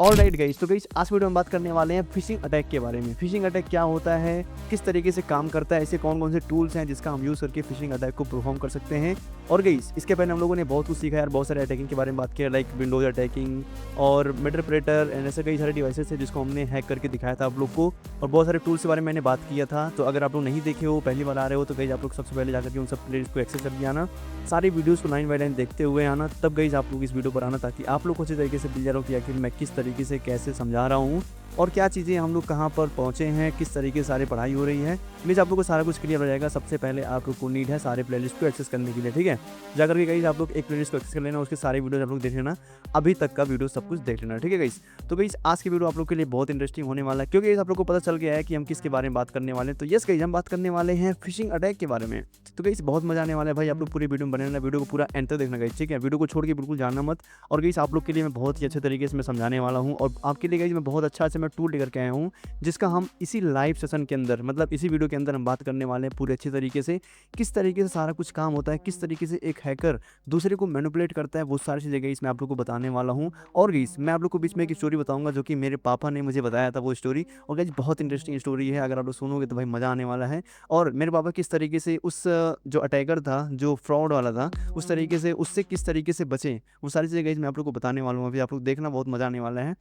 Alright guys, तो guys आज video में बात करने वाले हैं फिशिंग अटैक के बारे में। फिशिंग अटैक क्या होता है, किस तरीके से काम करता है, ऐसे कौन कौन से टूल्स हैं जिसका हम यूज़ करके फिशिंग अटैक को परफॉर्म कर सकते हैं। और गाइस इसके पहले हम लोगों ने बहुत कुछ सीखा यार, बहुत सारे अटैकिंग के बारे में बात किया, लाइक विंडोज अटैकिंग और मेटरप्रेटर एंड ऐसे कई सारे डिवाइसेस हैं जिसको हमने हैक करके दिखाया था आप लोग को, और बहुत सारे टूल्स के बारे में मैंने बात किया था। तो अगर आप लोग नहीं देखे हो, पहली बार आ रहे हो, तो गाइस आप लोग सबसे पहले जाकर के उन सब प्लेलिस्ट को एक्सेस करके आना, सारी वीडियोस को लाइन बाय लाइन देखते हुए आना, तब गाइस आप लोग इस वीडियो पर आना, ताकि आप लोग को अच्छी तरीके से क्लियर हो कि आखिर मैं किस तरीके से कैसे समझा रहा हूँ और क्या चीज़ें हम लोग कहाँ पर पहुँचे हैं, किस तरीके से सारी पढ़ाई हो रही है। मीन्स आप लोग को सारा कुछ क्लियर हो जाएगा। सबसे पहले आप लोग को नीड है सारे प्लेलिस्ट को एक्सेस करने के लिए, ठीक है। जाकर के गाइस आप लोग एक प्लेलिस्ट को एक्सेस कर लेना, उसके सारे वीडियोस आप लोग देख लेना, अभी तक का वीडियो सब कुछ देख लेना, ठीक है गाइस। तो गाइस आज की वीडियो आप लोग के लिए बहुत इंटरेस्टिंग होने वाला है, क्योंकि आप लोग को पता चल गया है कि हम किसके बारे में बात करने वाले हैं। तो यस गाइस, हम बात करने वाले हैं फिशिंग अटैक के बारे में। तो गाइस बहुत मजा आने वाला है भाई, आप लोग पूरी वीडियो में बने रहना, वीडियो को पूरा एंड तक देखना गाइस, ठीक है। वीडियो को छोड़ के बिल्कुल जाना मत। और गाइस आप लोग के लिए मैं बहुत ही अच्छे तरीके से मैं समझाने वाला हूँ, और आपके लिए गाइस मैं बहुत अच्छा से मैं टूल लेकर के आया हूँ, जिसका हम इसी लाइव सेशन के अंदर, मतलब इसी वीडियो के अंदर हम बात करने वाले हैं पूरे अच्छे तरीके से, किस तरीके से सारा कुछ काम होता है, किस तरीके से एक हैकर दूसरे को मैनिपुलेट करता है, वो सारी चीज़ें गाइस मैं आप लोग को बताने वाला हूँ। और गाइस मैं आप लोग को बीच में एक स्टोरी बताऊंगा जो कि मेरे पापा ने मुझे बताया था वो स्टोरी, और गाइस बहुत इंटरेस्टिंग स्टोरी है, अगर आप लोग सुनोगे तो भाई मज़ा आने वाला है। और मेरे पापा किस तरीके से उस जो अटैकर था, जो फ्रॉड वाला था, उस तरीके से उससे किस तरीके से बचे, वो सारी चीज़ें गाइस मैं आप लोग को बताने वाला हूँ। अभी आप लोग देखना, बहुत मज़ा आने वाला है।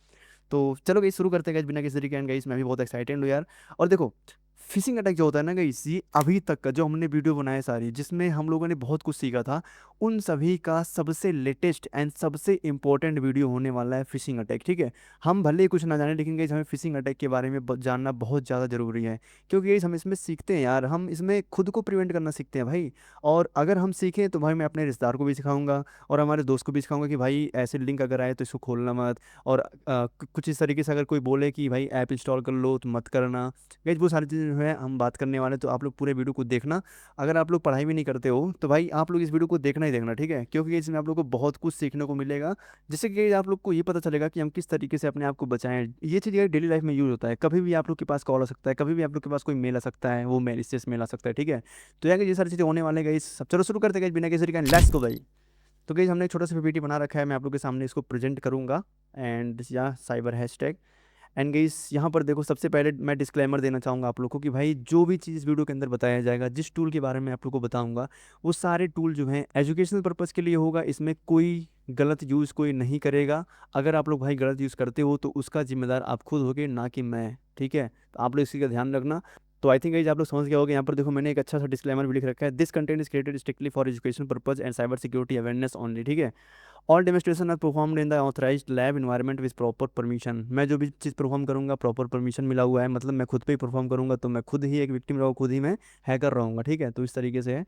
तो चलो गाइस शुरू करते हैं गाइस बिना किसी तरीके एंड गाइस मैं भी बहुत एक्साइटेड हूँ यार। और देखो, फिशिंग अटैक जो होता है ना गाइस, ये अभी तक का जो हमने वीडियो बनाए सारी, जिसमें हम लोगों ने बहुत कुछ सीखा था, उन सभी का सबसे लेटेस्ट एंड सबसे इंपॉर्टेंट वीडियो होने वाला है फिशिंग अटैक, ठीक है। हम भले ही कुछ ना जाने, लेकिन गाइस हमें फिशिंग अटैक के बारे में जानना बहुत ज़्यादा ज़रूरी है, क्योंकि गाइस हम इसमें सीखते हैं यार, हम इसमें खुद को प्रिवेंट करना सीखते हैं भाई। और अगर हम सीखें तो भाई मैं अपने रिश्तेदार को भी सिखाऊंगा और हमारे दोस्त को भी सिखाऊंगा कि भाई ऐसे लिंक अगर आए तो इसको खोलना मत। और कुछ इस तरीके से अगर कोई बोले कि भाई ऐप इंस्टॉल कर लो तो मत करना। गाइस वो सारी चीज़ें जो है हम बात करने वाले हैं, तो आप लोग पूरे वीडियो को देखना। अगर आप लोग पढ़ाई भी नहीं करते हो तो भाई आप लोग इस वीडियो को देखना ही देखना, ठीक है, क्योंकि इसमें आप लोग को बहुत कुछ सीखने को मिलेगा, जिससे कि आप लोग को ये पता चलेगा कि हम किस तरीके से अपने आप को बचाएं। ये चीज़ डेली लाइफ में यूज़ होता है, कभी भी आप लोग के पास कॉल आ सकता है, कभी भी आप लोग के पास कोई मेल आ सकता है, वो मेल इससे मेल आ सकता है, ठीक है। तो यार ये सारी चीज़ें होने वाले गाइस, सब चलो शुरू करते हैं गाइस बिना किसी तरीके, लेट्स गो भाई। तो गाइस हमने एक छोटा सा पीपीटी बना रखा है, मैं आप लोग के सामने इसको प्रेजेंट करूंगा, एंड या साइबर हैशटैग। एंड गाइस यहाँ पर देखो, सबसे पहले मैं डिस्क्लेमर देना चाहूँगा आप लोग को कि भाई जो भी चीज़ वीडियो के अंदर बताया जाएगा, जिस टूल के बारे में आप लोग को बताऊंगा, वो सारे टूल जो हैं एजुकेशनल पर्पज़ के लिए होगा, इसमें कोई गलत यूज़ कोई नहीं करेगा। अगर आप लोग भाई गलत यूज़ करते हो तो उसका जिम्मेदार आप खुद होगे, ना कि मैं, ठीक है। तो आप लोग इसी का ध्यान रखना। तो आई थिंक गाइस आप लोग समझ गए होंगे, यहाँ पर देखो मैंने एक अच्छा सा डिस्क्लेमर भी लिख रखा है, this content is created strictly for education purpose and cyber security awareness only, ठीक है। All demonstration are performed in the authorised lab environment with proper permission. मैं जो भी चीज़ परफॉर्म करूंगा प्रॉपर परमिशन मिला हुआ है, मतलब मैं खुद पे ही परफॉर्म करूंगा, तो मैं खुद ही एक विक्टिम रहूँ, खुद ही मैं हैकर रहूँगा, ठीक है। तो इस तरीके से है।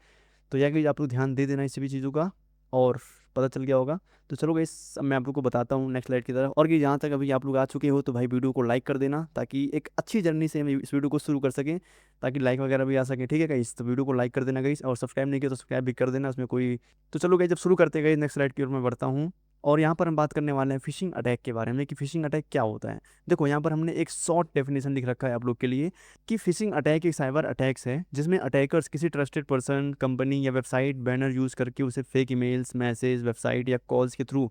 तो यह कि आप लोग ध्यान दे देना इस सभी चीज़ों का, और पता चल गया होगा। तो चलो गाइस अब मैं आप लोग को बताता हूँ नेक्स्ट स्लाइड की तरफ। और कि जहाँ तक अभी आप लोग आ चुके हो तो भाई वीडियो को लाइक कर देना, ताकि एक अच्छी जर्नी से हम इस वीडियो को शुरू कर सकें, ताकि लाइक वगैरह भी आ सके, ठीक है गाइस। तो वीडियो को लाइक कर देना गाइस, और सब्सक्राइब नहीं किया तो सब्सक्राइब भी कर देना, उसमें कोई। तो चलो गाइस जब शुरू करते गए नेक्स्ट स्लाइड की ओर मैं बढ़ता हूँ। और यहाँ पर हम बात करने वाले हैं फिशिंग अटैक के बारे में, कि फिशिंग अटैक क्या होता है। देखो यहाँ पर हमने एक शॉर्ट डेफिनेशन लिख रखा है आप लोग के लिए, कि फिशिंग अटैक एक साइबर अटैक्स है जिसमें अटैकर्स किसी ट्रस्टेड पर्सन, कंपनी या वेबसाइट बैनर यूज़ करके उसे फेक ईमेल्स, मैसेज, वेबसाइट या कॉल्स के थ्रू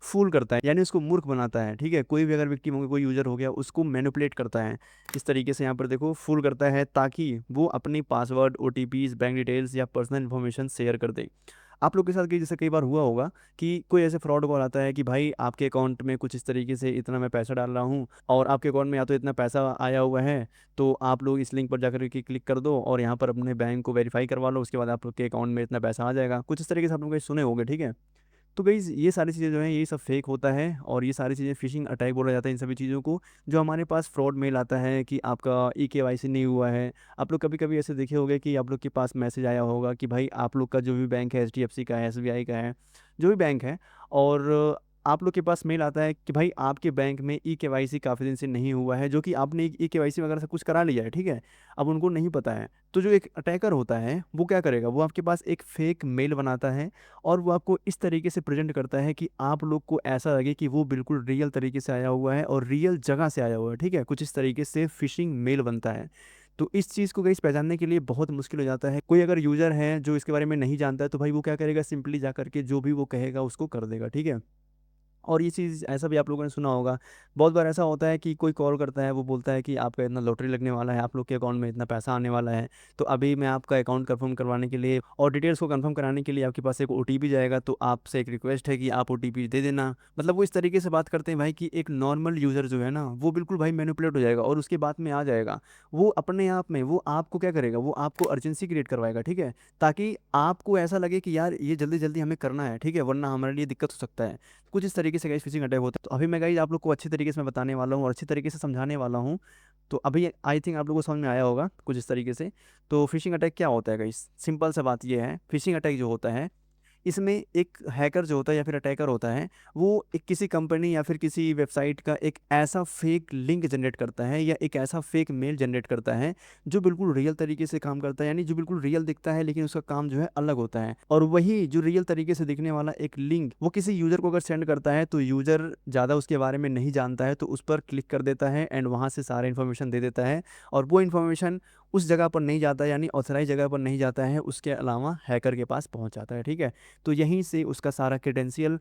फूल करता है, यानी उसको मूर्ख बनाता है, ठीक है। कोई भी अगर विक्टिम हो गया, कोई यूज़र हो गया, उसको मैनिपुलेट करता है इस तरीके से, यहाँ पर देखो फूल करता है, ताकि वो अपनी पासवर्ड, ओटीपीज़, बैंक डिटेल्स या पर्सनल इन्फॉर्मेशन शेयर कर दे। आप लोग के साथ जैसे कई बार हुआ होगा कि कोई ऐसे फ्रॉड कॉल आता है कि भाई आपके अकाउंट में कुछ इस तरीके से इतना मैं पैसा डाल रहा हूँ, और आपके अकाउंट में या तो इतना पैसा आया हुआ है, तो आप लोग इस लिंक पर जाकर के क्लिक कर दो और यहाँ पर अपने बैंक को वेरीफाई करवा लो, उसके बाद आप लोग के अकाउंट में इतना पैसा आ जाएगा, कुछ इस तरीके से आप लोग सुने होंगे, ठीक है। तो गाइज़ ये सारी चीज़ें जो हैं ये सब फेक होता है, और ये सारी चीज़ें फिशिंग अटैक बोला जाता है इन सभी चीज़ों को। जो हमारे पास फ्रॉड मेल आता है कि आपका ई-केवाईसी नहीं हुआ है, आप लोग कभी कभी ऐसे देखे होंगे कि आप लोग के पास मैसेज आया होगा कि भाई आप लोग का जो भी बैंक है, एचडीएफसी का है, एसबीआई का है, जो भी बैंक है, और आप लोग के पास मेल आता है कि भाई आपके बैंक में ई-केवाईसी काफ़ी दिन से नहीं हुआ है, जो कि आपने ई-केवाईसी वगैरह सब कुछ करा लिया है, ठीक है। अब उनको नहीं पता है, तो जो एक अटैकर होता है वो क्या करेगा, वो आपके पास एक फेक मेल बनाता है, और वो आपको इस तरीके से प्रेजेंट करता है कि आप लोग को ऐसा लगे कि वो बिल्कुल रियल तरीके से आया हुआ है और रियल जगह से आया हुआ है, ठीक है। कुछ इस तरीके से फिशिंग मेल बनता है। तो इस चीज़ को गाइस पहचानने के लिए बहुत मुश्किल हो जाता है। कोई अगर यूज़र है जो इसके बारे में नहीं जानता है, तो भाई वो क्या करेगा, सिंपली जा करके जो भी वो कहेगा उसको कर देगा, ठीक है। और ये चीज़ ऐसा भी आप लोगों ने सुना होगा, बहुत बार ऐसा होता है कि कोई कॉल करता है, वो बोलता है कि आपका इतना लॉटरी लगने वाला है, आप लोग के अकाउंट में इतना पैसा आने वाला है, तो अभी मैं आपका अकाउंट कंफर्म करवाने के लिए और डिटेल्स को कंफर्म कराने के लिए आपके पास एक ओटीपी जाएगा, तो आपसे एक रिक्वेस्ट है कि आप ओटीपी दे देना। मतलब वो इस तरीके से बात करते हैं भाई कि एक नॉर्मल यूज़र जो है ना, वो बिल्कुल भाई मैनिपुलेट हो जाएगा और उसके बात में आ जाएगा। वो अपने आप में वो आपको क्या करेगा, वो आपको अर्जेंसी क्रिएट करवाएगा, ठीक है, ताकि आपको ऐसा लगे कि यार ये जल्दी जल्दी हमें करना है, ठीक है, वरना हमारे लिए दिक्कत हो सकता है। कुछ इस तरीके से गाइस फिशिंग अटैक होता है। तो अभी मैं गाइस आप लोग को अच्छी तरीके से मैं बताने वाला हूँ और अच्छी तरीके से समझाने वाला हूँ। तो अभी आई थिंक आप लोगों को समझ में आया होगा कुछ इस तरीके से। तो फिशिंग अटैक क्या होता है गाइस, सिंपल सा बात ये है, फिशिंग अटैक जो होता है, इसमें एक हैकर जो होता है या फिर अटैकर होता है, वो एक किसी कंपनी या फिर किसी वेबसाइट का एक ऐसा फेक लिंक जनरेट करता है या एक ऐसा फेक मेल जनरेट करता है जो बिल्कुल रियल तरीके से काम करता है, यानी जो बिल्कुल रियल दिखता है लेकिन उसका काम जो है अलग होता है। और वही जो रियल तरीके से दिखने वाला एक लिंक वो किसी यूज़र को अगर सेंड करता है, तो यूज़र ज़्यादा उसके बारे में नहीं जानता है, तो उस पर क्लिक कर देता है एंड वहाँ से सारा इन्फॉर्मेशन दे देता है। और वो इन्फॉर्मेशन उस जगह पर नहीं जाता, यानी ऑथराइज जगह पर नहीं जाता है, उसके अलावा हैकर के पास पहुँच जाता है, ठीक है। तो यहीं से उसका सारा क्रेडेंशियल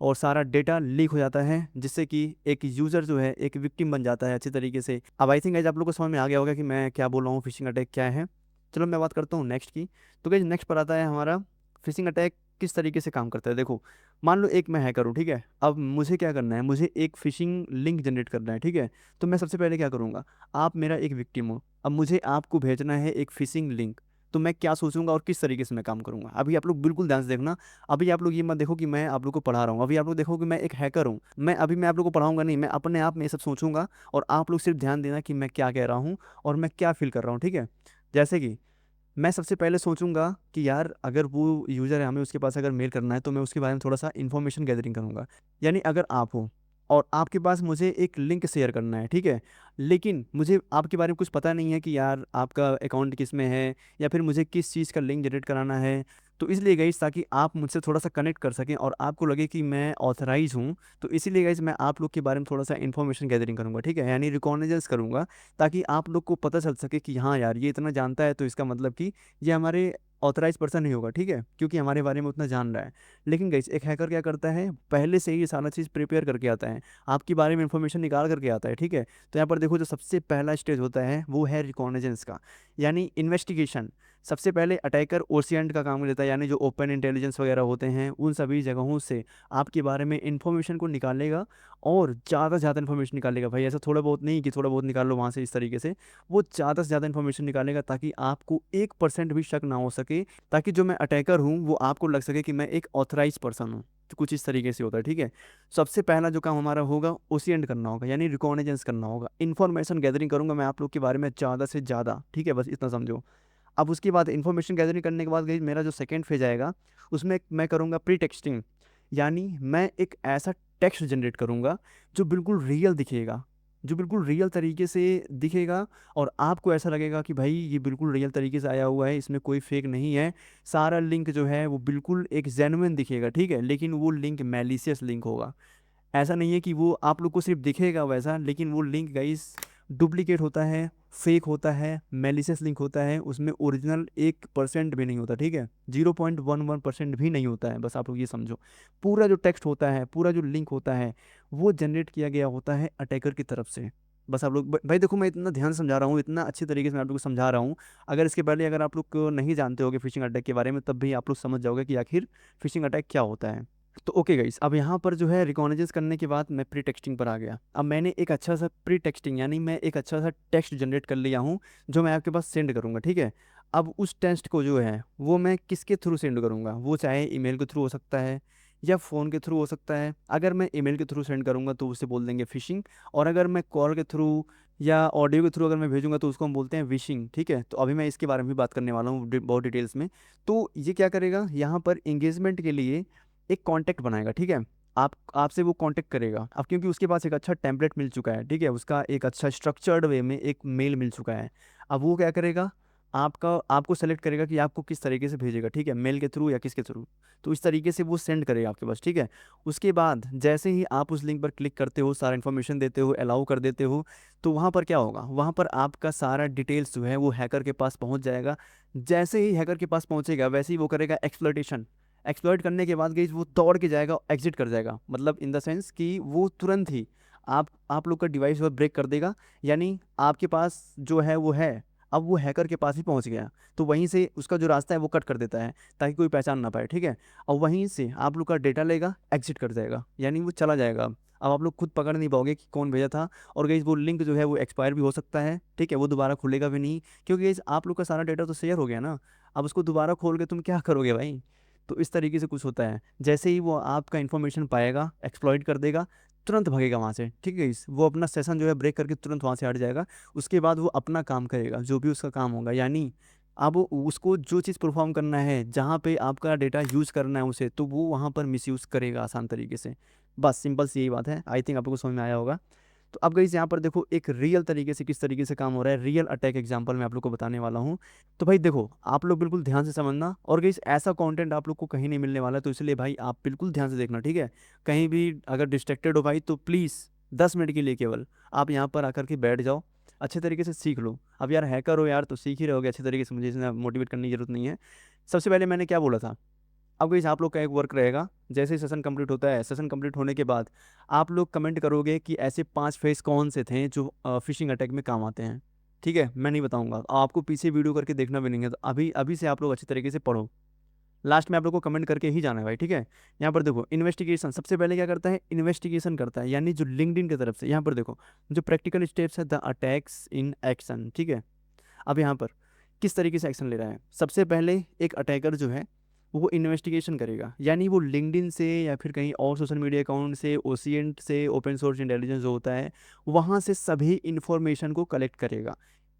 और सारा डेटा लीक हो जाता है, जिससे कि एक यूज़र जो है एक विक्टिम बन जाता है अच्छी तरीके से। अब आई थिंक गाइस आप लोग को समझ में आ गया होगा कि मैं क्या बोल रहा हूँ, फिशिंग अटैक क्या है। चलो मैं बात करता हूँ नेक्स्ट की। तो गाइस नेक्स्ट पर आता है हमारा फिशिंग अटैक किस तरीके से काम करता है। देखो, मान लो एक मैं हैकर हूँ, ठीक है, अब मुझे क्या करना है, मुझे एक फिशिंग लिंक जनरेट करना है, ठीक है। तो मैं सबसे पहले क्या करूँगा, आप मेरा एक विक्टिम हो, अब मुझे आपको भेजना है एक फिशिंग लिंक, तो मैं क्या सोचूंगा और किस तरीके से मैं काम करूंगा। अभी आप लोग बिल्कुल ध्यान से देखना। अभी आप लोग ये मत देखो कि मैं आप लोग को पढ़ा रहा हूँ, अभी आप लोग देखो कि मैं एक हैकर हूँ। मैं आप लोग को पढ़ाऊंगा नहीं, मैं अपने आप में ये सब सोचूंगा और आप लोग सिर्फ ध्यान देना कि मैं क्या कह रहा हूँ और मैं क्या फील कर रहा हूँ, ठीक है। जैसे कि मैं सबसे पहले सोचूंगा कि यार अगर वो यूज़र है, हमें उसके पास अगर मेल करना है, तो मैं उसके बारे में थोड़ा सा इन्फॉर्मेशन गैदरिंग करूंगा। यानी अगर आप हो और आपके पास मुझे एक लिंक शेयर करना है, ठीक है, लेकिन मुझे आपके बारे में कुछ पता नहीं है कि यार आपका अकाउंट किस में है या फिर मुझे किस चीज़ का लिंक जनरेट कराना है। तो इसलिए गाइस, ताकि आप मुझसे थोड़ा सा कनेक्ट कर सकें और आपको लगे कि मैं ऑथराइज हूँ, तो इसीलिए गाइस मैं आप लोग के बारे में थोड़ा सा इन्फॉर्मेशन गैदरिंग करूँगा, ठीक है, यानी रिकॉग्निजेंस करूँगा, ताकि आप लोग को पता चल सके कि हाँ यार ये इतना जानता है, तो इसका मतलब कि ये हमारे ऑथराइज पर्सन नहीं होगा, ठीक है, क्योंकि हमारे बारे में उतना जान रहा है। लेकिन गाइस एक हैकर क्या करता है, पहले से ही ये सारा चीज़ प्रिपेयर करके आता है, आपके बारे में इन्फॉर्मेशन निकाल करके आता है, ठीक है। तो यहाँ पर देखो, जो सबसे पहला स्टेज होता है वो है रिकॉग्निजेंस का, यानी इन्वेस्टिगेशन। सबसे पहले अटैकर ओसिएंट का काम लेता है, यानी जो ओपन इंटेलिजेंस वगैरह होते हैं उन सभी जगहों से आपके बारे में इन्फॉर्मेशन को निकालेगा और ज़्यादा से ज़्यादा इन्फॉर्मेशन निकालेगा भाई, ऐसा थोड़ा बहुत नहीं कि थोड़ा बहुत निकाल लो वहाँ से, इस तरीके से वो ज़्यादा से ज़्यादा इन्फॉर्मेशन निकालेगा ताकि आपको 1% भी शक ना हो सके, ताकि जो मैं अटैकर हूँ वो आपको लग सके कि मैं एक ऑथराइज पर्सन हूँ। तो कुछ इस तरीके से होता है, ठीक है। सबसे पहला जो काम हमारा होगा ओसिएंट करना होगा, यानी रिकॉग्निजेंस करना होगा, इन्फॉर्मेशन गैदरिंग करूंगा मैं आप लोग के बारे में ज़्यादा से ज़्यादा, ठीक है, बस इतना समझो। अब उसके बाद इन्फॉर्मेशन गैदरिंग करने के बाद गाइस मेरा जो सेकंड फेज आएगा, उसमें मैं करूँगा प्री टेक्सटिंग, यानी मैं एक ऐसा टेक्स्ट जनरेट करूँगा जो बिल्कुल रियल दिखेगा, जो बिल्कुल रियल तरीके से दिखेगा और आपको ऐसा लगेगा कि भाई ये बिल्कुल रियल तरीके से आया हुआ है, इसमें कोई फेक नहीं है। सारा लिंक जो है वो बिल्कुल एक जेन्युइन दिखेगा, ठीक है, लेकिन वो लिंक मैलिशियस लिंक होगा। ऐसा नहीं है कि वो आप लोग को सिर्फ दिखेगा वैसा, लेकिन वो लिंक गाइस डुप्लीकेट होता है, फेक होता है, मेलिशियस लिंक होता है, उसमें ओरिजिनल 1% भी नहीं होता, ठीक है, 0.11% भी नहीं होता है, बस आप लोग ये समझो। पूरा जो टेक्स्ट होता है, पूरा जो लिंक होता है, वो जनरेट किया गया होता है अटैकर की तरफ से। बस आप लोग भाई देखो, मैं इतना ध्यान से समझा रहा हूँ, इतना अच्छी तरीके से मैं आप लोग को समझा रहा हूँ। अगर इसके पहले अगर आप लोग को नहीं जानते होगे फिशिंग अटैक के बारे में, तब भी आप लोग समझ जाओगे कि आखिर फिशिंग अटैक क्या होता है। तो ओके गाइस, अब यहाँ पर जो है रिकॉग्निजेंस करने के बाद मैं प्री टेक्सटिंग पर आ गया। अब मैंने एक अच्छा सा प्री टेक्सटिंग, यानी मैं एक अच्छा सा टेक्स्ट जनरेट कर लिया हूँ जो मैं आपके पास सेंड करूँगा, ठीक है। अब उस टेक्स्ट को जो है वो मैं किसके थ्रू सेंड करूँगा, वो चाहे ईमेल के थ्रू हो सकता है या फ़ोन के थ्रू हो सकता है। अगर मैं ईमेल के थ्रू सेंड करूँगा तो उसे बोल देंगे फिशिंग, और अगर मैं कॉल के थ्रू या ऑडियो के थ्रू अगर मैं भेजूंगा तो उसको हम बोलते हैं विशिंग, ठीक है। तो अभी मैं इसके बारे में भी बात करने वाला हूँ बहुत डिटेल्स में। तो ये क्या करेगा, यहाँ पर इंगेजमेंट के लिए एक कांटेक्ट बनाएगा, ठीक है। आपसे वो कांटेक्ट करेगा, अब क्योंकि उसके पास एक अच्छा टेम्पलेट मिल चुका है, ठीक है, उसका एक अच्छा स्ट्रक्चर्ड वे में एक मेल मिल चुका है। अब वो क्या करेगा, आपको सेलेक्ट करेगा कि आपको किस तरीके से भेजेगा, ठीक है, मेल के थ्रू या किसके थ्रू। तो इस तरीके से वो सेंड करेगा आपके पास, ठीक है। उसके बाद जैसे ही आप उस लिंक पर क्लिक करते हो, सारा इन्फॉर्मेशन देते हो, अलाउ कर देते हो, तो वहाँ पर क्या होगा, वहाँ पर आपका सारा डिटेल्स जो है वो हैकर के पास पहुँच जाएगा। जैसे ही हैकर के पास पहुँचेगा, वैसे ही वो करेगा एक्सप्लॉइटेशन। एक्सप्लॉइट करने के बाद गाइस वो दौड़ के जाएगा, एग्जिट कर जाएगा, मतलब इन द सेंस कि वो तुरंत ही आप लोग का डिवाइस वो ब्रेक कर देगा। यानी आपके पास जो है वो है, अब वो हैकर के पास ही पहुंच गया, तो वहीं से उसका जो रास्ता है वो कट कर देता है ताकि कोई पहचान ना पाए, ठीक है। और वहीं से आप लोग का डेटा लेगा, एग्जिट कर जाएगा, यानी वो चला जाएगा। अब आप लोग खुद पकड़ नहीं पाओगे कि कौन भेजा था। और गाइस वो लिंक जो है वो एक्सपायर भी हो सकता है, ठीक है, वो दोबारा खुलेगा भी नहीं, क्योंकि गाइस आप लोग का सारा डेटा तो शेयर हो गया ना। अब उसको दोबारा खोल के तुम क्या करोगे भाई। तो इस तरीके से कुछ होता है, जैसे ही वो आपका इन्फॉर्मेशन पाएगा, एक्सप्लॉइट कर देगा, तुरंत भागेगा वहाँ से, ठीक है। इस वो अपना सेशन जो है ब्रेक करके तुरंत वहाँ से हट जाएगा। उसके बाद वो अपना काम करेगा, जो भी उसका काम होगा, यानी अब उसको जो चीज़ परफॉर्म करना है, जहाँ पे आपका डेटा यूज़ करना है उसे, तो वो वहाँ पर मिसयूज़ करेगा आसान तरीके से। बस सिंपल सी यही बात है, आई थिंक आपको समझ में आया होगा। तो अब गाइस यहाँ पर देखो एक रियल तरीके से किस तरीके से काम हो रहा है, रियल अटैक एग्जांपल मैं आप लोग को बताने वाला हूँ। तो भाई देखो आप लोग बिल्कुल ध्यान से समझना, और गाइस ऐसा कंटेंट आप लोग को कहीं नहीं मिलने वाला है, तो इसलिए भाई आप बिल्कुल ध्यान से देखना, ठीक है। कहीं भी अगर डिस्ट्रैक्टेड हो भाई तो प्लीज़ 10 मिनट के लिए केवल आप यहाँ पर आकर के बैठ जाओ, अच्छे तरीके से सीख लो। अब यार हैकर हो यार तो सीख ही रहोगे अच्छे तरीके से, मुझे इसमें मोटिवेट करने की जरूरत नहीं है। सबसे पहले मैंने क्या बोला था, अब गाइस आप लोग का एक वर्क रहेगा, जैसे ही सेशन कंप्लीट होता है, सेशन कंप्लीट होने के बाद आप लोग कमेंट करोगे कि ऐसे 5 फेस कौन से थे जो फिशिंग अटैक में काम आते हैं, ठीक है। मैं नहीं बताऊंगा, आपको पीछे वीडियो करके देखना भी नहीं है, तो अभी अभी से आप लोग अच्छे तरीके से पढ़ो, लास्ट में आप लोग को कमेंट करके ही जाना है भाई, ठीक है। यहाँ पर देखो इन्वेस्टिगेशन सबसे पहले क्या करता है, इन्वेस्टिगेशन करता है, यानी जो लिंक्डइन की तरफ से, यहाँ पर देखो जो प्रैक्टिकल स्टेप्स है, द अटैक्स इन एक्शन, ठीक है। अब यहाँ पर किस तरीके से एक्शन ले रहा है, सबसे पहले एक अटैकर जो है वो इन्वेस्टिगेशन करेगा, यानी वो लिंक्डइन से या फिर कहीं और सोशल मीडिया अकाउंट से, ओसिएंट से, ओपन सोर्स इंटेलिजेंस जो होता है, वहाँ से सभी इन्फॉर्मेशन को कलेक्ट करेगा।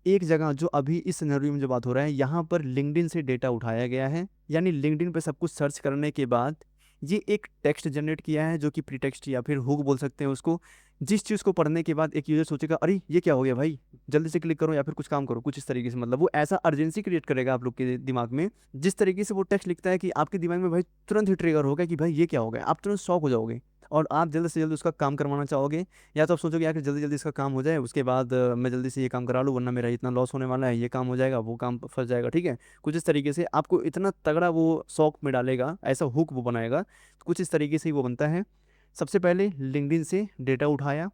एक जगह जो अभी इस सिनेरियो में जो बात हो रहा है, यहाँ पर लिंक्डइन से डेटा उठाया गया है, यानी लिंक्डइन पे सब कुछ सर्च करने के बाद ये एक टेक्स्ट जनरेट किया है, जो कि प्री टेक्स्ट या फिर हुक बोल सकते हैं उसको। जिस चीज़ को पढ़ने के बाद एक यूजर सोचेगा अरे ये क्या हो गया भाई, जल्दी से क्लिक करो या फिर कुछ काम करो, कुछ इस तरीके से, मतलब वो ऐसा अर्जेंसी क्रिएट करेगा आप लोग के दिमाग में। जिस तरीके से वो टेक्स्ट लिखता है कि आपके दिमाग में भाई तुरंत ही ट्रिगर होगा कि भाई ये क्या हो गया, आप तुरंत शॉक हो जाओगे और आप जल्द से जल्द उसका काम करवाना चाहोगे। या तो आप सोचोगे यार कि जल्दी जल्दी इसका काम हो जाए, उसके बाद मैं जल्दी से ये काम करा लूँ, वरना मेरा इतना लॉस होने वाला है, ये काम हो जाएगा, वो काम फंस जाएगा, ठीक है। कुछ इस तरीके से आपको इतना तगड़ा वो शौक में डालेगा, ऐसा हुक वो बनाएगा, तो कुछ इस तरीके से ही वो बनता है। सबसे पहले लिंक्डइन से डेटा उठाया,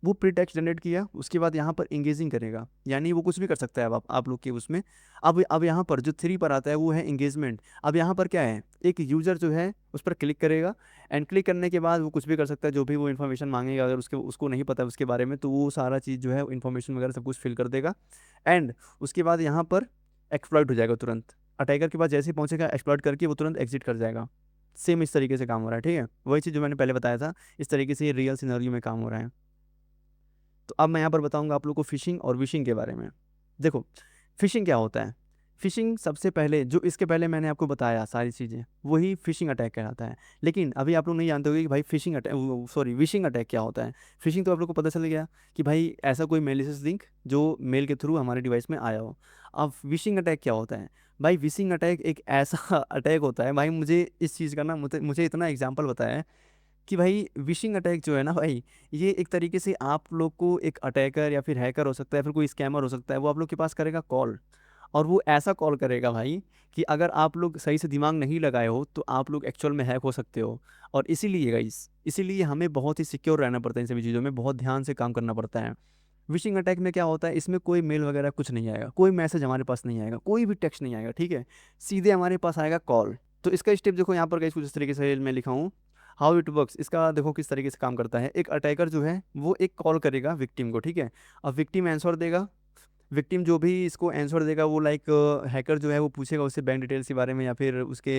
वो प्री टेक्स्ट जनरेट किया, उसके बाद यहाँ पर इंगेजिंग करेगा, यानी वो कुछ भी कर सकता है। अब आप लोग के उसमें अब यहाँ पर जो 3 पर आता है वो है इंगेजमेंट। अब यहाँ पर क्या है, एक यूज़र जो है उस पर क्लिक करेगा, एंड क्लिक करने के बाद वो कुछ भी कर सकता है, जो भी वो इन्फॉर्मेशन मांगेगा, अगर उसको नहीं पता है उसके बारे में, तो वो सारा चीज़ जो है इन्फॉर्मेशन वगैरह सब कुछ फिल कर देगा। एंड उसके बाद यहाँ पर एक्सप्लॉइट हो जाएगा तुरंत, अटैकर के पास जैसे ही पहुंचेगा एक्सप्लॉइट करके वो तुरंत एग्जिट कर जाएगा। सेम इस तरीके से काम हो रहा है, ठीक है, वही चीज़ जो मैंने पहले बताया था, इस तरीके से ये रियल सिनेरियो में काम हो रहा है। तो अब मैं यहाँ पर बताऊंगा आप लोग को फिशिंग और विशिंग के बारे में। देखो फिशिंग क्या होता है, फिशिंग सबसे पहले जो इसके पहले मैंने आपको बताया सारी चीज़ें, वही फिशिंग अटैक कहलाता है। लेकिन अभी आप लोग नहीं जानते होगे कि भाई phishing attack, sorry, wishing attack क्या होता है। फिशिंग तो आप लोग को पता चल गया कि भाई ऐसा कोई मेलिशियस लिंक जो मेल के थ्रू हमारे डिवाइस में आया हो। अब विशिंग अटैक क्या होता है, भाई विशिंग अटैक एक ऐसा अटैक होता है, भाई मुझे इस चीज़ का ना, मुझे इतना एग्जाम्पल बताया है कि भाई विशिंग अटैक जो है ना भाई, ये एक तरीके से आप लोग को एक अटैकर या फिर हैकर हो सकता है, फिर कोई स्कैमर हो सकता है, वो आप लोग के पास करेगा कॉल, और वो ऐसा कॉल करेगा भाई कि अगर आप लोग सही से दिमाग नहीं लगाए हो तो आप लोग एक्चुअल में हैक हो सकते हो। और इसीलिए गाइस, इसीलिए हमें बहुत ही सिक्योर रहना पड़ता है, इन सभी चीज़ों में बहुत ध्यान से काम करना पड़ता है। विशिंग अटैक में क्या होता है, इसमें कोई मेल वगैरह कुछ नहीं आएगा, कोई मैसेज हमारे पास नहीं आएगा, कोई भी टेक्स्ट नहीं आएगा, ठीक है, सीधे हमारे पास आएगा कॉल। तो इसका स्टेप देखो यहाँ पर गाइस कुछ इस तरीके से मैं लिखा हूँ, हाउ इट वर्क्स, इसका देखो किस तरीके से काम करता है। एक अटैकर जो है वो एक कॉल करेगा विक्टिम को, ठीक है, अब विक्टिम आंसर देगा, विक्टिम जो भी इसको आंसर देगा वो लाइक हैकर जो है वो पूछेगा उससे बैंक डिटेल्स के बारे में, या फिर उसके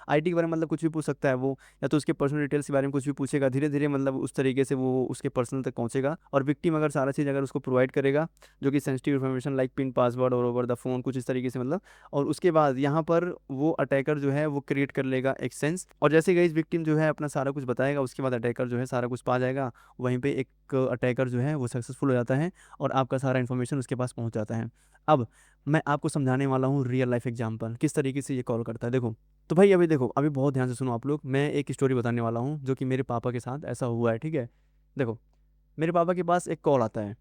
आईटी के बारे में, मतलब कुछ भी पूछ सकता है वो, या तो उसके पर्सनल डिटेल्स के बारे में कुछ भी पूछेगा। धीरे धीरे मतलब उस तरीके से वो उसके पर्सनल तक पहुंचेगा, और विक्टिम अगर सारा चीज़ अगर उसको प्रोवाइड करेगा, जो कि sensitive information like pin, password और ओवर द फोन, कुछ इस तरीके से मतलब, और उसके बाद यहाँ पर वो अटैकर जो है वो क्रिएट कर लेगा एक सेंस, और जैसे गई विक्टिम जो है अपना सारा कुछ बताएगा, उसके बाद अटैकर जो है सारा कुछ पा जाएगा, वहीं पे एक अटैकर जो है वो सक्सेसफुल हो जाता है, और आपका सारा इन्फॉर्मेशन उसके पास पहुंच जाता है। अब मैं आपको समझाने वाला हूँ रियल लाइफ एग्जांपल, किस तरीके से ये कॉल करता है। देखो तो भाई अभी देखो, अभी बहुत ध्यान से सुनो आप लोग, मैं एक स्टोरी बताने वाला हूँ जो कि मेरे पापा के साथ ऐसा हुआ है, ठीक है। देखो मेरे पापा के पास एक कॉल आता है,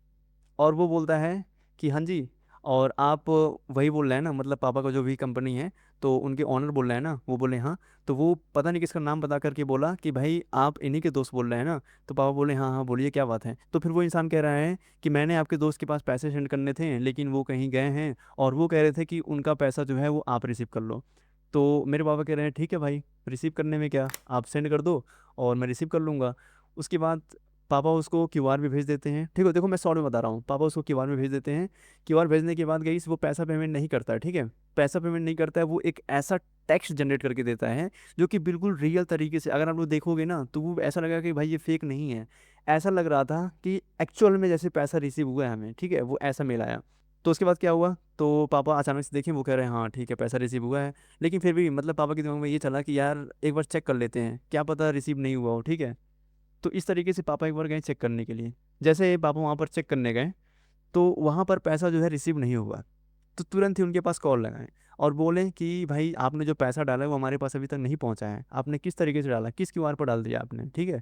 और वो बोलता है कि हाँ जी, और आप वही बोल रहे हैं ना, मतलब पापा का जो भी कंपनी है, तो उनके ऑनर बोल रहे हैं ना, वो बोले हाँ। तो वो पता नहीं किसका नाम बता करके बोला कि भाई आप इन्हीं के दोस्त बोल रहे हैं ना। तो पापा बोले हाँ हाँ बोलिए क्या बात है। तो फिर वो इंसान कह रहा है कि मैंने आपके दोस्त के पास पैसे सेंड करने थे लेकिन वो कहीं गए हैं, और वो कह रहे थे कि उनका पैसा जो है वो आप रिसीव कर लो। तो मेरे पापा कह रहे हैं ठीक है भाई, रिसीव करने में क्या, आप सेंड कर दो और मैं रिसीव कर लूँगा। उसके बाद पापा उसको क्यूआर भी भेज देते हैं। ठीक है, देखो मैं शॉर्ट में बता रहा हूँ, पापा उसको क्यूआर में भेज देते हैं। क्यूआर भेजने के बाद गई वो पैसा पेमेंट नहीं करता है। ठीक है, पैसा पेमेंट नहीं करता है, वो एक ऐसा टेक्स्ट जनरेट करके देता है जो कि बिल्कुल रियल तरीके से, अगर आप लोग देखोगे ना तो वो ऐसा लगा कि भाई ये फेक नहीं है। ऐसा लग रहा था कि एक्चुअल में जैसे पैसा रिसीव हुआ है हमें। ठीक है, वो ऐसा मेल आया। तो उसके बाद क्या हुआ, तो पापा अचानक से देखें वो कह रहे हैं हाँ ठीक है पैसा रिसीव हुआ है। लेकिन फिर भी मतलब पापा के दिमाग में ये चला कि यार एक बार चेक कर लेते हैं, क्या पता रिसीव नहीं हुआ हो। ठीक है, तो इस तरीके से पापा एक बार गए चेक करने के लिए। जैसे पापा वहाँ पर चेक करने गए तो वहाँ पर पैसा जो है रिसीव नहीं हुआ। तो तुरंत ही उनके पास कॉल लगाएं और बोलें कि भाई आपने जो पैसा डाला है वो हमारे पास अभी तक नहीं पहुँचा है, आपने किस तरीके से डाला, किस क्यूआर पर डाल दिया आपने। ठीक है,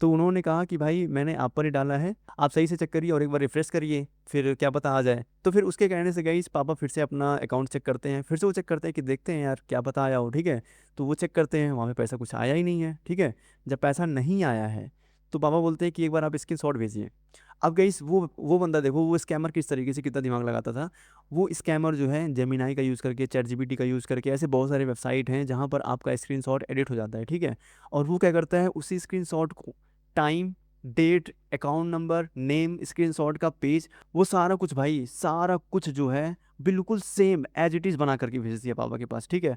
तो उन्होंने कहा कि भाई मैंने आप पर ही डाला है, आप सही से चेक करिए और एक बार रिफ्रेश करिए, फिर क्या पता आ जाए। तो फिर उसके कहने से गई पापा फिर से अपना अकाउंट चेक करते हैं, फिर से वो चेक करते हैं कि देखते हैं यार क्या पता आया हो। ठीक है, तो वो चेक करते हैं, वहाँ पे पैसा कुछ आया ही नहीं है। ठीक है, जब पैसा नहीं आया है तो पापा बोलते हैं कि एक बार आप स्क्रीन शॉट भेजिए। अब गई वो बंदा देखो, वो स्कैमर किस तरीके से कितना दिमाग लगाता था। वो स्कैमर जो है जेमिनाई का यूज़ करके, चैट जीपीटी का यूज़ करके, ऐसे बहुत सारे वेबसाइट हैं जहाँ पर आपका स्क्रीनशॉट एडिट हो जाता है। ठीक है, और वो क्या करता है उसी स्क्रीनशॉट को time, date, account number, name, screenshot का पेज, वो सारा कुछ भाई, सारा कुछ जो है बिल्कुल सेम एज इट इज़ बना करके भेज दिया पापा के पास। ठीक है,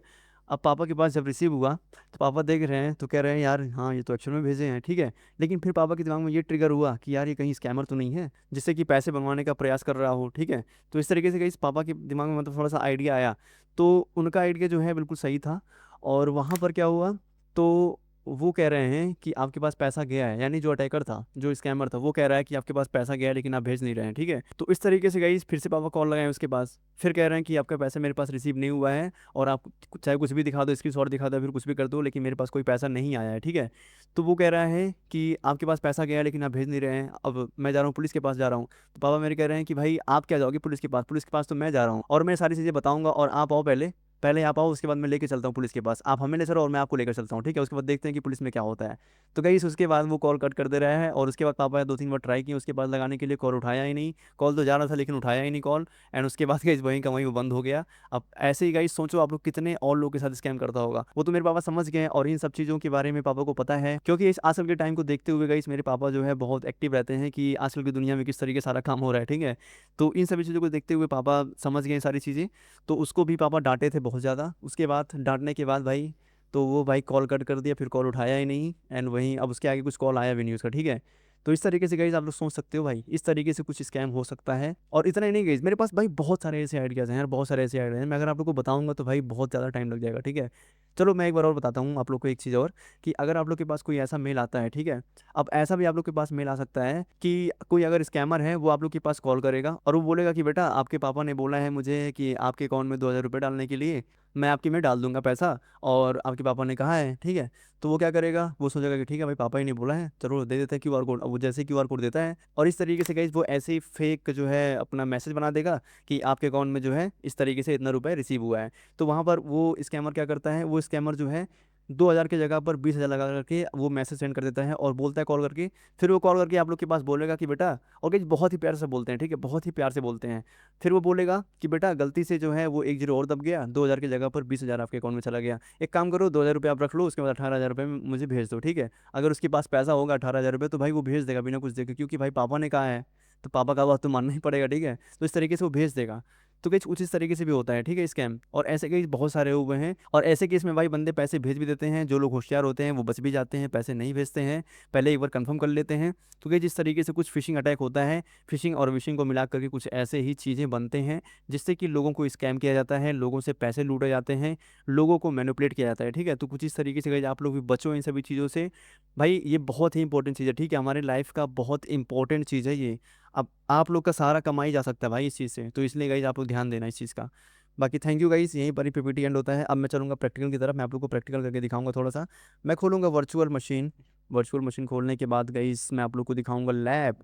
अब पापा के पास जब रिसीव हुआ तो पापा देख रहे हैं तो कह रहे हैं यार हाँ ये तो एक्चुअल में भेजे हैं। ठीक है, लेकिन फिर पापा के दिमाग में ये ट्रिगर हुआ कि यार ये कहीं स्कैमर तो नहीं है जिससे कि पैसे बनवाने का प्रयास कर रहा हो। ठीक है, तो इस तरीके से कहीं पापा के दिमाग में मतलब थोड़ा सा आइडिया आया। तो उनका आइडिया जो है बिल्कुल सही था। और वहाँ पर क्या हुआ, तो वो कह रहे हैं कि आपके पास पैसा गया है, यानी जो अटैकर था, जो स्कैमर था, वो कह रहा है कि आपके पास पैसा गया है लेकिन आप भेज नहीं रहे हैं। ठीक है, तो इस तरीके से गई फिर से पापा कॉल लगाए उसके पास, फिर कह रहे हैं कि आपका पैसा मेरे पास रिसीव नहीं हुआ है, और आप चाहे कुछ भी दिखा दो, स्क्रीन शॉट दिखा दो, फिर कुछ भी कर दो, लेकिन मेरे पास कोई पैसा नहीं आया है। ठीक है, तो वो कह रहा है कि आपके पास पैसा गया है लेकिन आप भेज नहीं रहे हैं, अब मैं जा रहा हूँ पुलिस के पास जा रहा हूँ। तो पापा मेरे कह रहे हैं कि भाई आप क्या जाओगे पुलिस के पास, पुलिस के पास तो मैं जा रहा हूँ और मैं सारी चीज़ें बताऊंगा, और आप आओ पहले, पहले आप आओ, उसके बाद मैं लेके चलता हूँ पुलिस के पास, आप हमें ले चलो और मैं आपको लेकर चलता हूँ। ठीक है, उसके बाद देखते हैं कि पुलिस में क्या होता है। तो गई उसके बाद वो कॉल कट कर दे रहा है, और उसके बाद पापा ने 2-3 बार ट्राई की उसके बाद लगाने के लिए, कॉल उठाया ही नहीं, कॉल तो जा रहा था लेकिन उठाया ही नहीं कॉल। एंड उसके बाद गई वहीं का वहीं वो बंद हो गया। अब ऐसे ही गई सोचो आप लोग कितने और लोगों के साथ स्कैम करता होगा। वो तो मेरे पापा समझ गए हैं और इन सब चीज़ों के बारे में पापा को पता है, क्योंकि इस आजकल के टाइम को देखते हुए गई मेरे पापा जो है बहुत एक्टिव रहते हैं कि आजकल की दुनिया में किस तरीके सारा काम हो रहा है। ठीक है, तो इन सभी चीज़ों को देखते हुए पापा समझ गए सारी चीज़ें। तो उसको भी पापा डांटे थे बहुत ज़्यादा। उसके बाद डांटने के बाद भाई, तो वो भाई कॉल कट कर दिया, फिर कॉल उठाया ही नहीं, एंड वहीं अब उसके आगे कुछ कॉल आया भी नहीं उसका। ठीक है, तो इस तरीके से गाइज आप लोग सोच सकते हो भाई, इस तरीके से कुछ स्कैम हो सकता है। और इतना ही नहीं गाइज, मेरे पास भाई बहुत सारे ऐसे आइडियाज़ हैं यार, बहुत सारे ऐसे आइडियाज़ हैं, मैं अगर आप लोग को बताऊंगा तो भाई बहुत ज़्यादा टाइम लग जाएगा। ठीक है, चलो मैं एक बार और बताता हूँ आप लोग को एक चीज़ और, कि अगर आप लोग के पास कोई ऐसा मेल आता है, ठीक है, अब ऐसा भी आप लोग के पास मेल आ सकता है कि कोई अगर स्कैमर है वो आप लोग के पास कॉल करेगा और वो बोलेगा कि बेटा आपके पापा ने बोला है मुझे कि आपके अकाउंट में 2,000 रुपये डालने के लिए, मैं आपके में डाल दूंगा पैसा, और आपके पापा ने कहा है। ठीक है, तो वो क्या करेगा, वो सोचेगा कि ठीक है भाई पापा ही नहीं बोला है, चलो दे देते हैं क्यूआर कोड। अब वो जैसे क्यूआर कोड देता है और इस तरीके से गाइस वो ऐसे ही फेक जो है अपना मैसेज बना देगा कि आपके अकाउंट में जो है इस तरीके से इतना रुपए रिसीव हुआ है। तो वहाँ पर वो स्कैमर क्या करता है, वो स्कैमर जो है 2,000 की जगह पर 20,000 लगा करके वो मैसेज सेंड कर देता है और बोलता है कॉल करके, फिर वो कॉल करके आप लोग के पास बोलेगा कि बेटा, और गाइस बहुत ही प्यार से बोलते हैं, ठीक है, बहुत ही प्यार से बोलते हैं, फिर वो बोलेगा कि बेटा गलती से जो है वो एक जीरो और दब गया, 2,000 की जगह पर 20,000 आपके अकाउंट में चला गया, एक काम करो 2,000 रुपये आप रख लो, उसके बाद 18,000 रुपये मुझे भेज दो। ठीक है, अगर उसके पास पैसा होगा 18,000 रुपये तो भाई वो भेज देगा बिना कुछ देखे, क्योंकि भाई पापा ने कहा है तो पापा का बात तो मानना ही पड़ेगा। ठीक है, तो इस तरीके से वो भेज देगा। तो कई कुछ इस तरीके से भी होता है, ठीक है, स्कैम, और ऐसे केस बहुत सारे हुए हैं, और ऐसे केस में भाई बंदे पैसे भेज भी देते हैं, जो लोग होशियार होते हैं वो बच भी जाते हैं, पैसे नहीं भेजते हैं, पहले एक बार कंफर्म कर लेते हैं। तो कई जिस तरीके से कुछ फिशिंग अटैक होता है, फिशिंग और विशिंग को मिला करके कुछ ऐसे ही चीज़ें बनते हैं जिससे कि लोगों को स्कैम किया जाता है, लोगों से पैसे लूटे जाते हैं, लोगों को मैनिपुलेट किया जाता है। ठीक है, तो कुछ इस तरीके से गाइस आप लोग भी बचो इन सभी चीज़ों से। भाई ये बहुत ही इंपॉर्टेंट चीज़ है, ठीक है, हमारे लाइफ का बहुत इंपॉर्टेंट चीज़ है ये। अब आप लोग का सारा कमाई जा सकता है भाई इस चीज़ से, तो इसलिए गाइस आप लोग ध्यान देना इस चीज़ का। बाकी थैंक यू गाइस, यहीं पर ही पीपीटी एंड होता है। अब मैं चलूँगा प्रैक्टिकल की तरफ, मैं आप लोग को प्रैक्टिकल करके दिखाऊंगा थोड़ा सा। मैं खोलूँगा वर्चुअल मशीन, वर्चुअल मशीन खोलने के बाद गाइस मैं आप लोग को दिखाऊंगा lab.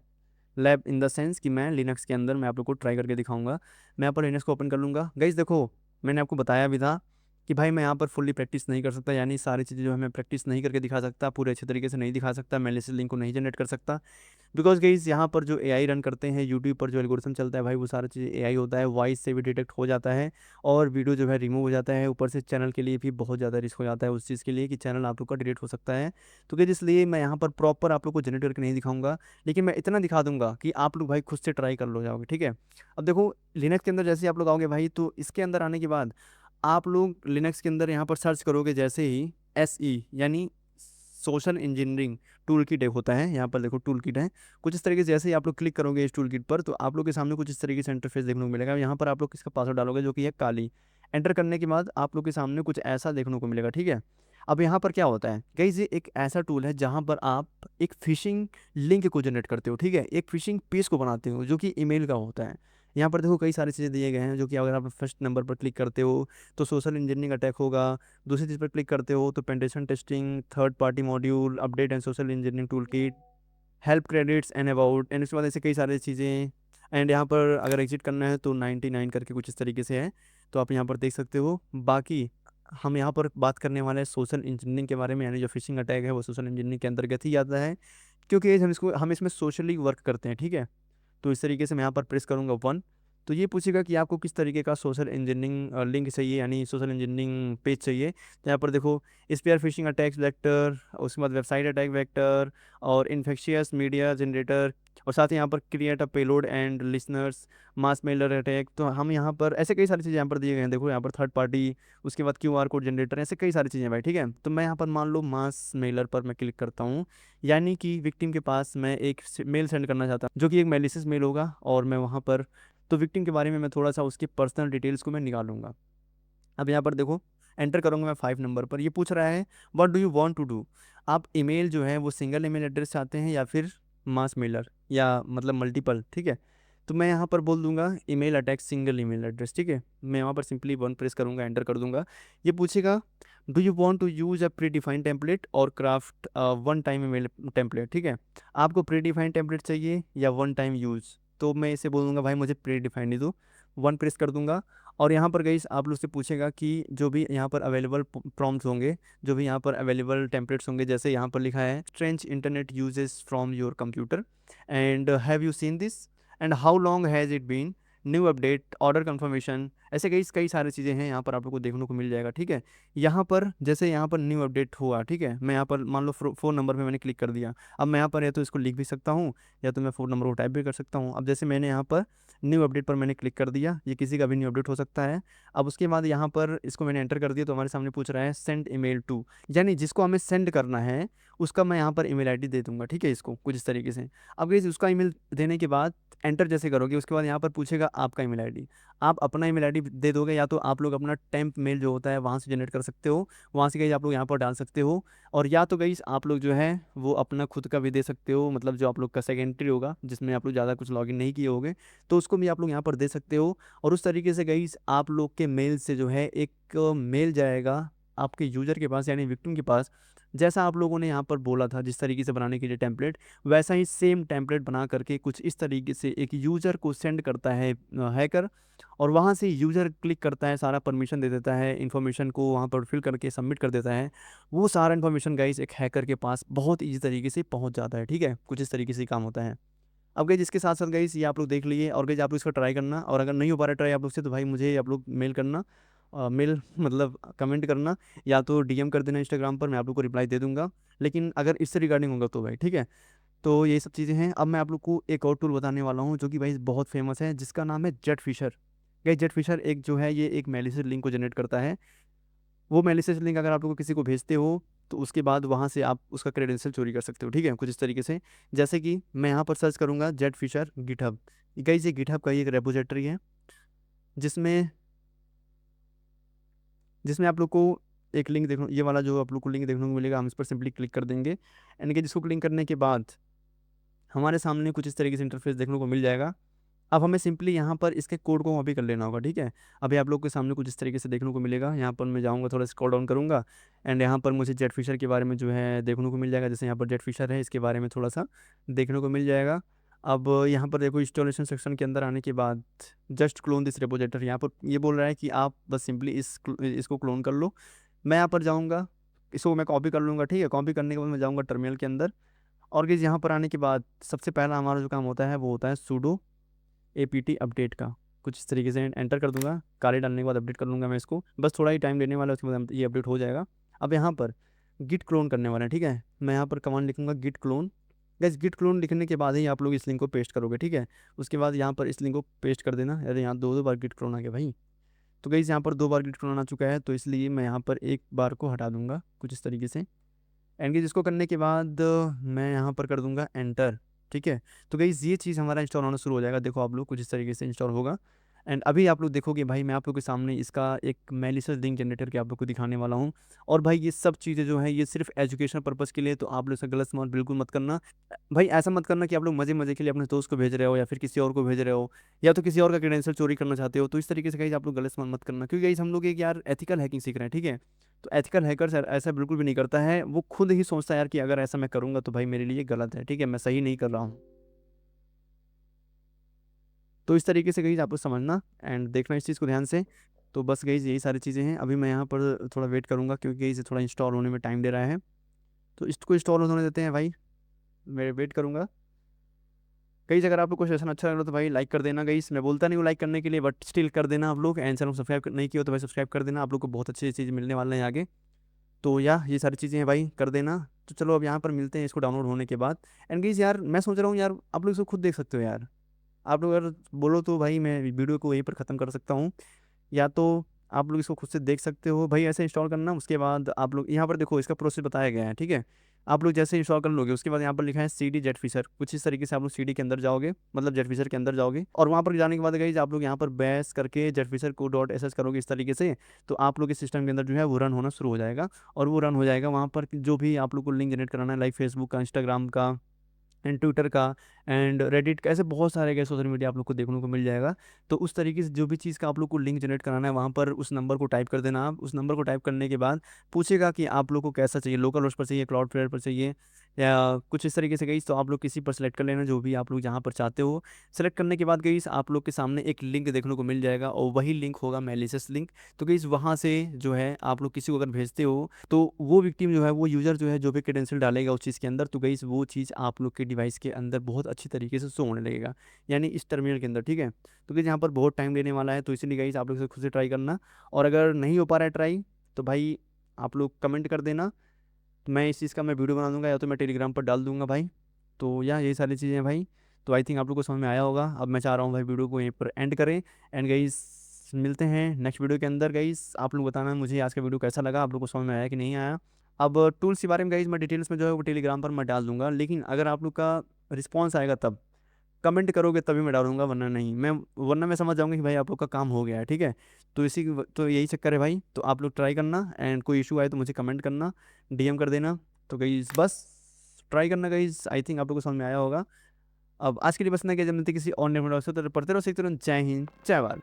Lab in the sense कि मैं लिनक्स के अंदर मैं आप लोग को ट्राई करके दिखाऊंगा। मैं यहाँ पर लिनक्स को ओपन कर लूँगा। गाइस देखो, मैंने आपको बताया भी था कि भाई मैं यहाँ पर फुल्ली प्रैक्टिस नहीं कर सकता, यानी सारी चीज़ें जो है मैं प्रैक्टिस नहीं करके दिखा सकता, पूरे अच्छे तरीके से नहीं दिखा सकता, मैलिशियस लिंक को नहीं जनरेट कर सकता। बिकॉज गाइस यहाँ पर जो एआई रन करते हैं, यूट्यूब पर जो एल्गोरिथम चलता है भाई, वो सारा चीज़ एआई होता है, वॉइस से भी डिटेक्ट हो जाता है और वीडियो जो है रिमूव हो जाता है। ऊपर से चैनल के लिए भी बहुत ज़्यादा रिस्क हो जाता है उस चीज़ के लिए कि चैनल आप लोग का डिलीट हो सकता है। तो गाइस इसलिए मैं यहाँ पर प्रॉपर आप लोग को जनरेट करके नहीं दिखाऊंगा, लेकिन मैं इतना दिखा दूंगा कि आप लोग भाई खुद से ट्राई कर लो जाओगे, ठीक है। अब देखो लिनक्स के अंदर जैसे ही आप लोग आओगे भाई, तो इसके अंदर आने के बाद आप लोग लिनक्स के अंदर यहाँ पर सर्च करोगे जैसे ही एसई यानी सोशल इंजीनियरिंग टूल किट एक होता है, यहाँ पर देखो टूल किट है। कुछ इस तरीके से जैसे ही आप लोग क्लिक करोगे इस टूल किट पर, तो आप लोग के सामने कुछ इस तरीके से इंटरफेस देखने को मिलेगा। यहाँ पर आप लोग किसका पासवर्ड डालोगे जो कि है काली। एंटर करने के बाद आप लोग के सामने कुछ ऐसा देखने को मिलेगा, ठीक है। अब यहाँ पर क्या होता है गाइस, ये एक ऐसा टूल है जहाँ पर आप एक फिशिंग लिंक को जनरेट करते हो, ठीक है, एक फिशिंग पेज को बनाते हो जो कि ईमेल का होता है। यहाँ पर देखो कई सारी चीज़ें दिए गए हैं जो कि अगर आप फर्स्ट नंबर पर क्लिक करते हो तो सोशल इंजीनियरिंग अटैक होगा, दूसरी चीज़ पर क्लिक करते हो तो penetration testing, third party module, update and social engineering toolkit, help credits and about and उसके बाद ऐसे कई सारी चीज़ें। एंड यहाँ पर अगर एग्जिट करना है तो 99 करके कुछ इस तरीके से है, तो आप यहाँ पर देख सकते हो। बाकी हम यहाँ पर बात करने वाले हैं सोशल इंजीनियरिंग के बारे में, यानी जो फिशिंग अटैक है वो सोशल इंजीनियरिंग के अंतर्गत ही आता है, क्योंकि हम इसमें सोशली वर्क करते हैं, ठीक है। तो इस तरीके से मैं यहाँ पर प्रेस करूँगा 1, तो ये पूछेगा कि आपको किस तरीके का सोशल इंजीनियरिंग लिंक चाहिए, यानी सोशल इंजीनियरिंग पेज चाहिए। तो यहाँ पर देखो स्पेयर फिशिंग अटैक्स वेक्टर, उसके बाद वेबसाइट अटैक वेक्टर और इन्फेक्शियस मीडिया जनरेटर, और साथ ही यहाँ पर create a payload and listeners, mass Mailer attack. तो हम यहाँ पर ऐसे कई सारी चीज़ें यहाँ पर दिए गए हैं, देखो यहाँ पर थर्ड पार्टी, उसके बाद क्यूआर कोड जनरेटर, ऐसे कई सारी चीज़ें भाई, ठीक है। तो मैं यहाँ पर मान लो मास मेलर पर मैं क्लिक करता हूँ, यानी कि विक्टिम के पास मैं एक मेल सेंड करना चाहता हूँ जो कि एक मेलिशियस मेल होगा, और मैं वहाँ पर तो विक्टिम के बारे में मैं थोड़ा सा उसकी पर्सनल डिटेल्स को मैं निकालूंगा। अब यहाँ पर देखो एंटर करूँगा मैं 5 नंबर पर, ये पूछ रहा है what do you want to do. आप ईमेल जो है वो सिंगल ईमेल एड्रेस चाहते हैं या फिर मास मेलर या मतलब मल्टीपल, ठीक है। तो मैं यहाँ पर बोल दूंगा email attack single email address, ठीक है। मैं यहाँ पर सिंपली 1 प्रेस करूँगा, एंटर कर दूंगा। ये पूछेगा do you want to use a predefined template और craft one time email template, ठीक है। आपको प्री डिफाइंड टेम्पलेट चाहिए या वन टाइम यूज़, तो मैं इसे बोलूँगा भाई मुझे प्री डिफाइंड ही दो, 1 प्रेस कर दूंगा। और यहाँ पर गई आप लोग से पूछेगा कि जो भी यहाँ पर अवेलेबल प्रॉम्प्ट्स होंगे, जो भी यहाँ पर अवेलेबल टेम्पलेट्स होंगे, जैसे यहाँ पर लिखा है strange internet uses from your computer and have you seen this and how long has it been, new update, order confirmation, ऐसे कई कई सारी चीज़ें हैं यहाँ पर आप लोग को देखने को मिल जाएगा, ठीक है। यहाँ पर जैसे यहाँ पर न्यू अपडेट हुआ, ठीक है, मैं यहाँ पर मान लो 4 नंबर पे मैंने क्लिक कर दिया। अब मैं यहाँ पर या तो इसको लिख भी सकता हूँ या तो मैं 4 नंबर को टाइप भी कर सकता हूँ। अब जैसे मैंने यहाँ पर न्यू अपडेट पर मैंने क्लिक कर दिया, ये किसी का भी न्यू अपडेट हो सकता है। अब उसके बाद यहाँ पर इसको मैंने एंटर कर दिया, तो हमारे सामने पूछ रहा है सेंड ईमेल टू, यानी जिसको हमें सेंड करना है उसका मैं यहाँ पर ईमेल आईडी दे दूंगा, ठीक है, इसको कुछ इस तरीके से। अब ये उसका ईमेल देने के बाद एंटर जैसे करोगे उसके बाद यहाँ पर पूछेगा आपका ईमेल आईडी, आप अपना ईमेल आईडी दे दोगे, या तो आप लोग अपना टेम्प मेल जो होता है वहाँ से जनरेट कर सकते हो, वहाँ से गई आप लोग यहाँ पर डाल सकते हो, और या तो गई आप लोग जो है वो अपना खुद का भी दे सकते हो, मतलब जो आप लोग का सेकेंडरी होगा जिसमें आप लोग ज़्यादा कुछ लॉगिन नहीं किए होगे, तो उसको भी आप लोग यहाँ पर दे सकते हो। और उस तरीके से गई आप लोग के मेल से जो है एक मेल जाएगा आपके यूजर के पास, यानी विक्टिम के पास, जैसा आप लोगों ने यहाँ पर बोला था जिस तरीके से बनाने के लिए टेम्पलेट, वैसा ही सेम टेम्पलेट बना करके कुछ इस तरीके से एक यूज़र को सेंड करता है हैकर, और वहाँ से यूज़र क्लिक करता है, सारा परमिशन दे देता है, इन्फॉर्मेशन को वहाँ पर फिल करके सबमिट कर देता है। वो सारा इन्फॉर्मेशन गाइस एक हैकर के पास बहुत ईजी तरीके से पहुँच जाता है, ठीक है। कुछ इस तरीके से काम होता है। अब गाइस इसके साथ साथ गाइस ये आप लोग देख लिए, और गाइस आप लोग इसका ट्राई करना, और अगर नहीं हो पा रहा ट्राई आप लोग से तो भाई मुझे आप लोग मेल करना, मेल मतलब कमेंट करना, या तो डीएम कर देना इंस्टाग्राम पर, मैं आप लोग को रिप्लाई दे दूंगा। लेकिन अगर इससे रिगार्डिंग होगा तो भाई ठीक है। तो ये सब चीज़ें हैं। अब मैं आप लोग को एक और टूल बताने वाला हूँ जो कि भाई बहुत फेमस है, जिसका नाम है Zphisher. Guys Zphisher एक जो है ये एक मेलिशियस लिंक को जनरेट करता है। वो मेलिशियस लिंक अगर आप लोग को किसी को भेजते हो तो उसके बाद वहाँ से आप उसका क्रेडेंशियल चोरी कर सकते हो, ठीक है, कुछ इस तरीके से। जैसे कि मैं यहाँ पर सर्च करूँगा जेट फिशर गिटहब, गाइस ये गिटहब का ही एक रेपोजिटरी है जिसमें जिसमें आप लोग को एक लिंक देखो, ये वाला जो आप लोग को लिंक देखने को मिलेगा, हम इस पर सिंपली क्लिक कर देंगे, यानी कि जिसको क्लिक करने के बाद हमारे सामने कुछ इस तरीके से इंटरफेस देखने को मिल जाएगा। अब हमें सिंपली यहाँ पर इसके कोड को कॉपी कर लेना होगा, ठीक है। अभी आप लोग के सामने कुछ इस तरीके से देखने को मिलेगा। यहाँ पर मैं जाऊँगा, थोड़ा स्क्रॉल डाउन करूँगा, एंड यहाँ पर मुझे जेट फिशर के बारे में जो है देखने को मिल जाएगा। जैसे यहाँ पर जेट फिशर है, इसके बारे में थोड़ा सा देखने को मिल जाएगा। अब यहाँ पर देखो इंस्टॉलेशन सेक्शन के अंदर आने के बाद जस्ट क्लोन दिस रिपोजिटरी, यहाँ पर ये बोल रहा है कि आप बस सिंपली इसको क्लोन कर लो। मैं यहाँ पर जाऊँगा, इसको मैं कॉपी कर लूँगा, ठीक है। कॉपी करने के बाद मैं जाऊँगा टर्मिनल के अंदर, और गाइस यहाँ पर आने के बाद सबसे पहला हमारा जो काम होता है वो होता है sudo apt अपडेट का। कुछ इस तरीके से एंटर कर दूंगा, काले डालने के बाद अपडेट कर लूँगा मैं इसको, बस थोड़ा ही टाइम लेने वाला है, उसके बाद ये अपडेट हो जाएगा। अब यहाँ पर गिट क्लोन करने वाला है, ठीक है। मैं यहाँ पर कमांड लिखूंगा git clone. Guys git clone लिखने के बाद ही आप लोग इस लिंक को पेस्ट करोगे, ठीक है। उसके बाद यहाँ पर इस लिंक को पेस्ट कर देना। अरे यहाँ दो दो बार गिट क्लोन आ गया भाई। तो गैस यहाँ पर 2 बार गिट क्लोन आ चुका है, तो इसलिए मैं यहाँ पर एक बार को हटा दूंगा कुछ इस तरीके से। एंड गाइस इसको करने के बाद मैं यहाँ पर कर दूंगा एंटर, ठीक है। तो गाइस ये चीज़ हमारा इंस्टॉल होना शुरू हो जाएगा। देखो आप लोग कुछ इस तरीके से इंस्टॉल होगा। एंड अभी आप लोग देखोगे भाई, मैं आप लोग के सामने इसका एक मैलिशियस लिंक जनरेटर के आप लोग को दिखाने वाला हूँ। और भाई ये सब चीज़ें जो है ये सिर्फ एजुकेशन पर्पज़ के लिए, तो आप लोग इसका गलत इस्तेमाल बिल्कुल मत करना। भाई ऐसा मत करना कि आप लोग मज़े मज़े के लिए अपने दोस्त को भेज रहे हो या फिर किसी और को भेज रहे हो, या तो किसी और का क्रेडेंशियल चोरी करना चाहते हो, तो इस तरीके से गाइस आप लोग गलत इस्तेमाल मत करना। क्योंकि गाइस हम लोग एक यार एथिकल हैकिंग सीख रहे हैं, ठीक है। तो एथिकल हैकर्स ऐसा बिल्कुल भी नहीं करता है, वो खुद ही सोचता है यार कि अगर ऐसा मैं करूँगा तो भाई मेरे लिए गलत है, ठीक है, मैं सही नहीं कर रहा हूँ। तो इस तरीके से गाइस आप लोग समझना एंड देखना इस चीज़ को ध्यान से। तो बस गाइस यही सारी चीज़ें हैं। अभी मैं यहाँ पर थोड़ा वेट करूँगा क्योंकि इसे थोड़ा इंस्टॉल होने में टाइम ले रहा है, तो इसको इंस्टॉल होने देते हैं भाई, मैं वेट करूँगा। गाइस अगर आप लोग को सेशन अच्छा लग रहा है तो भाई लाइक कर देना। गाइस मैं बोलता नहीं हूँ लाइक करने के लिए, बट स्टिल कर देना आप लोग। एंड चैनल को सब्सक्राइब नहीं किया हो तो भाई सब्सक्राइब कर देना, आप लोग को बहुत अच्छी चीज़ मिलने वाले हैं आगे। तो या ये सारी चीज़ें हैं भाई, कर देना। तो चलो अब यहाँ पर मिलते हैं इसको डाउनलोड होने के बाद। एंड गाइस यार मैं सोच रहा हूँ यार आप लोग इसको खुद देख सकते हो यार, आप लोग अगर बोलो तो भाई मैं वीडियो को यहीं पर ख़त्म कर सकता हूँ, या तो आप लोग इसको खुद से देख सकते हो। भाई ऐसे इंस्टॉल करना, उसके बाद आप लोग यहाँ पर देखो इसका प्रोसेस बताया गया है, ठीक है। आप लोग जैसे इंस्टॉल कर लोगे उसके बाद यहाँ पर लिखा है CD जेट फिशर, कुछ इस तरीके से आप लोग CD के अंदर जाओगे, मतलब जेट फिशर के अंदर जाओगे, और वहाँ पर जाने के बाद गाइस आप लोग यहाँ पर बैश करके जेट फिशर को .sh करोगे इस तरीके से, तो आप लोग के सिस्टम के अंदर जो है वो रन होना शुरू हो जाएगा। और वो रन हो जाएगा वहाँ पर जो भी आप लोग को लिंक जनरेट कराना है, लाइक फेसबुक का, इंस्टाग्राम का एंड ट्विटर का एंड रेडिट का, ऐसे बहुत सारे गए सोशल मीडिया आप लोग को देखने को मिल जाएगा। तो उस तरीके से जो भी चीज़ का आप लोग को लिंक जनरेट कराना है वहाँ पर उस नंबर को टाइप कर देना। आप उस नंबर को टाइप करने के बाद पूछेगा कि आप लोग को कैसा चाहिए, लोकल होस्ट पर चाहिए, क्लाउड फ्लेयर पर चाहिए, या कुछ इस तरीके से गई, तो आप लोग किसी पर सेलेक्ट कर लेना जो भी आप लोग जहाँ पर चाहते हो। सेलेक्ट करने के बाद गई आप लोग के सामने एक लिंक देखने को मिल जाएगा, और वही लिंक होगा मैलिशियस लिंक। तो गई वहाँ से जो है आप लोग किसी को अगर भेजते हो तो वो विक्टिम जो है, वो यूज़र जो है जो भी क्रेडेंशियल डालेगा उस चीज़ के अंदर, तो गई वो चीज़ आप लोग के डिवाइस के अंदर बहुत अच्छी तरीके से शो होने लगेगा, यानी इस टर्मिनल के अंदर, ठीक है। तो गई यहाँ पर बहुत टाइम लेने वाला है, तो इसीलिए गई आप लोग से खुद से ट्राई करना। और अगर नहीं हो पा रहा है ट्राई तो भाई आप लोग कमेंट कर देना, तो मैं इस चीज़ का मैं वीडियो बना दूंगा, या तो मैं टेलीग्राम पर डाल दूंगा भाई। तो या यही सारी चीज़ें हैं भाई। तो आई थिंक आप लोग को समझ में आया होगा। अब मैं चाह रहा हूँ भाई वीडियो को यहीं पर एंड करें। एंड गाइस मिलते हैं नेक्स्ट वीडियो के अंदर। गाइस आप लोग बताना मुझे आज का वीडियो कैसा लगा, आप लोग को समझ में आया कि नहीं आया। अब टूल्स के बारे में गाइस मैं डिटेल्स में जो है वो टेलीग्राम पर मैं डाल दूंगा, लेकिन अगर आप लोग का रिस्पॉन्स आएगा तब कमेंट करोगे तभी मैं डालूंगा, वरना मैं समझ जाऊंगा कि भाई आप लोग का काम हो गया है, ठीक है। तो तो यही चक्कर है भाई। तो आप लोग ट्राई करना एंड कोई इशू आए तो मुझे कमेंट करना, DM कर देना। तो गाइस बस ट्राई करना गाइस, आई थिंक आप लोग को समझ में आया होगा। अब आज के लिए बस ना, कि जब मिलते किसी और नए वीडियो से, तो पढ़ते रहो, सीखते रहो। जय हिंद, जय भारत।